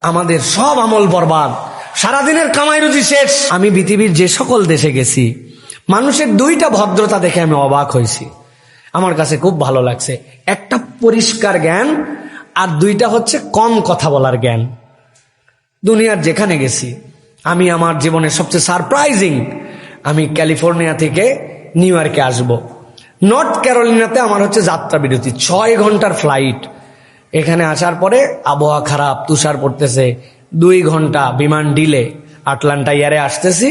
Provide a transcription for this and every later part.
আমাদের সব আমল বরবাদ, সারাদিনের কামাই রুজি শেষ। আমি পৃথিবীর যে সকল দেশে গেছি, মানুষের দুইটা ভদ্রতা দেখে আমি অবাক হয়েছি, আমার কাছে খুব ভালো লাগছে। একটা পরিষ্কার জ্ঞান, আর দুইটা হচ্ছে কম কথা বলার জ্ঞান। দুনিয়ার যেখানে গেছি, আমি আমার জীবনের সবচেয়ে সারপ্রাইজিং, আমি ক্যালিফোর্নিয়া থেকে নিউ ইয়র্কে আসব, নর্থ ক্যারোলিনাতে আমার হচ্ছে যাত্রা বিরতি, 6 ঘন্টার ফ্লাইট। এখানে আসার পরে আবহাওয়া খারাপ, তুষার পড়তেছে, 2 ঘন্টা বিমান ডিলে। আটলান্টা এয়ারে আসতেছি,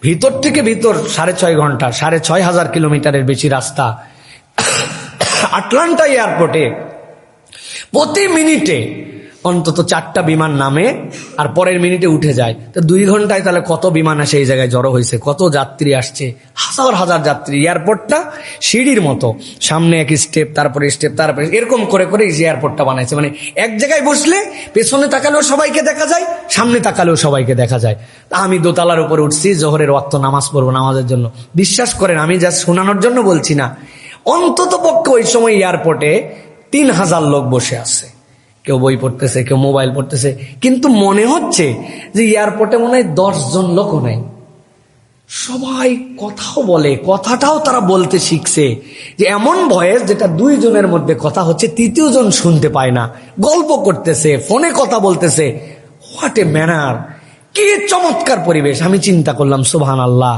ভিতর থেকে ভিতর 6.5 ঘন্টা, 6,500 কিলোমিটারের বেশি রাস্তা। আটলান্টা এয়ারপোর্টে প্রতি মিনিটে অন্তত 4টা বিমান নামে আর পরের মিনিটে উঠে যায়। তো 2 ঘন্টায় তাহলে কত বিমান আসে এই জায়গায় জড়ো হয়েছে, কত যাত্রী আসছে, হাজার হাজার যাত্রী। এয়ারপোর্টটা সিঁড়ির মতো, সামনে এক স্টেপ, তারপরে স্টেপ, তারপরে এরকম করে করে এই এয়ারপোর্টটা বানাইছে। মানে এক জায়গায় বসলে পেছনে তাকালেও সবাইকে দেখা যায়, সামনে তাকালেও সবাইকে দেখা যায়। আমি দোতলার উপরে উঠছি, জোহরের ওয়াক্ত নামাজ পড়বো, নামাজের জন্য। বিশ্বাস করেন, আমি যা শোনানোর জন্য বলছি না, অন্তত পক্ষে ওই সময় এয়ারপোর্টে 3000 লোক বসে আছে, কেউ বই পড়তেছে, কেউ মোবাইল পড়তেছে, কিন্তু মনে হচ্ছে যে এয়ারপোর্টে মনে হয় 10 জন লোকও নাই। সবাই কথাও বলে, কথাটাও তারা বলতে শিখছে, যে এমন ভয়েস যেটা 2 জনের মধ্যে কথা হচ্ছে, 3য় জন শুনতে পায় না, গল্প করতেছে, ফোনে কথা বলতেছে। হোয়াট এ ম্যানার, কি চমৎকার পরিবেশ। আমি চিন্তা করলাম, সুবহানাল্লাহ,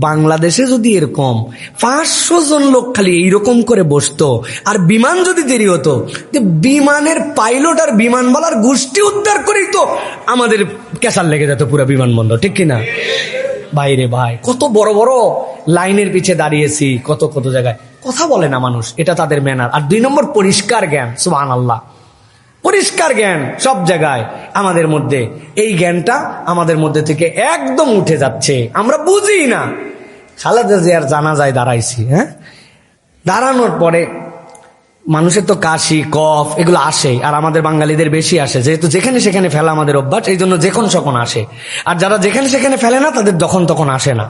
বাংলাদেশে যদি এরকম 500 জন লোক খালি এইরকম করে বসতো, আর বিমান যদি দেরি হতো, বিমানের পাইলট আর বিমানবালার গোষ্ঠী উদ্ধার করেই তো আমাদের ক্যাসার লেগে যেত পুরো বিমানবন্দর, ঠিক কিনা? বাইরে ভাই, কত বড় বড় লাইনের পিছে দাঁড়িয়েছি, কত কত জায়গায় কথা বলে না মানুষ, এটা তাদের ম্যানার। আর 2 নম্বর, পরিষ্কার জ্ঞান। সুবহানাল্লাহ, পরিষ্কার জ্ঞান সব জায়গায় আমাদের মধ্যে। এই জ্ঞানটা আমাদের মধ্যে থেকে একদম উঠে যাচ্ছে, আমরা বুঝি না। খালেদা জিয়ার জানাজায় দাঁড়াইছি, হ্যাঁ, দাঁড়ানোর পরে মানুষের তো কাশি, কফ এগুলো আসে, আর আমাদের বাঙালিদের বেশি আসে, যেহেতু যেখানে সেখানে ফেলা আমাদের অভ্যাস, এই জন্য যখন সখন আসে। আর যারা যেখানে সেখানে ফেলে না, তাদের যখন তখন আসে না।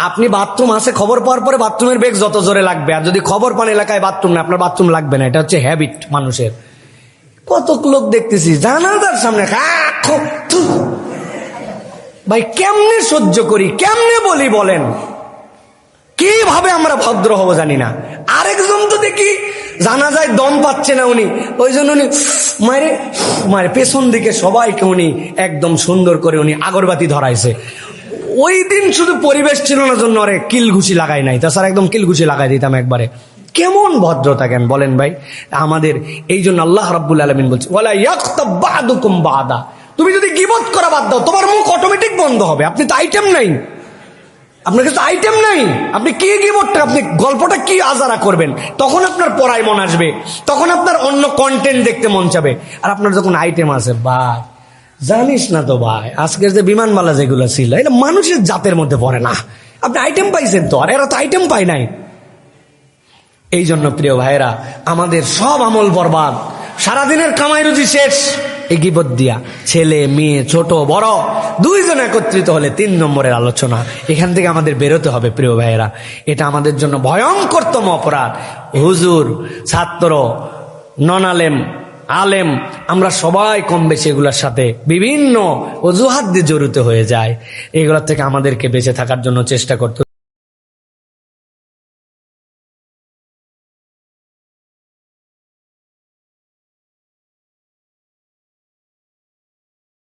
আপনি বাথরুম আসে খবর পাওয়ার পরে বাথরুমের বেগ যত জোরে লাগবে, আর যদি খবর পান এলাকায় বাথরুম না, আপনার বাথরুম লাগবে না। এটা হচ্ছে হ্যাবিট মানুষের। কত লোক দেখতেছি জানাজার সামনে, ভাই কেমনে সহ্য করি, কেমনে বলি বলেন? কিভাবে আমরা ভদ্র হব জানি না। আরেকজন তো দেখি জানাজায় দম পাচ্ছে না, উনি ওই জন্য উনি মারে মারে পেছন দিকে সবাইকে উনি একদম সুন্দর করে উনি আগরবাতি ধরাইছে। ওই দিন শুধু পরিবেশ ছিল না জন্য আরে কিল ঘুষি লাগাই নাই, তাছাড়া একদম কিল ঘুষি লাগাই দিতাম একবারে। কেমন ভদ্রতা কেন বলেন ভাই আমাদের? এই জন্য আল্লাহ রাব্বুল আলামিন বলছে, ওয়ালা ইয়াগতাব বা'দুকুম বা'দা, তুমি যদি গীবত করা বাদ দাও, তোমার মুখ অটোমেটিক বন্ধ হবে। আপনি তো আইটেম নাই, আপনার কাছে আইটেম নাই, আপনি কি গীবতটা, আপনি গল্পটা কি আজারা করবেন? তখন আপনার পড়ায় মন আসবে, তখন আপনার অন্য কন্টেন্ট দেখতে মন চাবে। আর আপনার যখন আইটেম আছে, ভাই জানিস না তো ভাই, আজকের যে বিমানবালা যেগুলো ছিল, এটা মানুষের জাতের মধ্যে পড়ে না। আপনি আইটেম পাইছেন তো, আর এরা তো আইটেম পায় নাই। এই জন্য প্রিয় ভাইরা, আমাদের সব আমল বরবাদ, সারাদিনের কামাই রুজি শেষ এই গীবত দিয়া। ছেলে মেয়ে, ছোট বড় 2 জন একত্রিত হলে 3 নম্বরের আলোচনা। এখান থেকে আমাদের বেরোতে হবে প্রিয় ভাইয়েরা, এটা আমাদের জন্য ভয়ঙ্করতম অপরাধ। হুজুর, ছাত্র, নন আলেম, আলেম, আমরা সবাই কম বেশি এগুলোর সাথে বিভিন্ন অজুহাত দিয়ে জড়িত হয়ে যায়। এগুলোর থেকে আমাদেরকে বেঁচে থাকার জন্য চেষ্টা করতে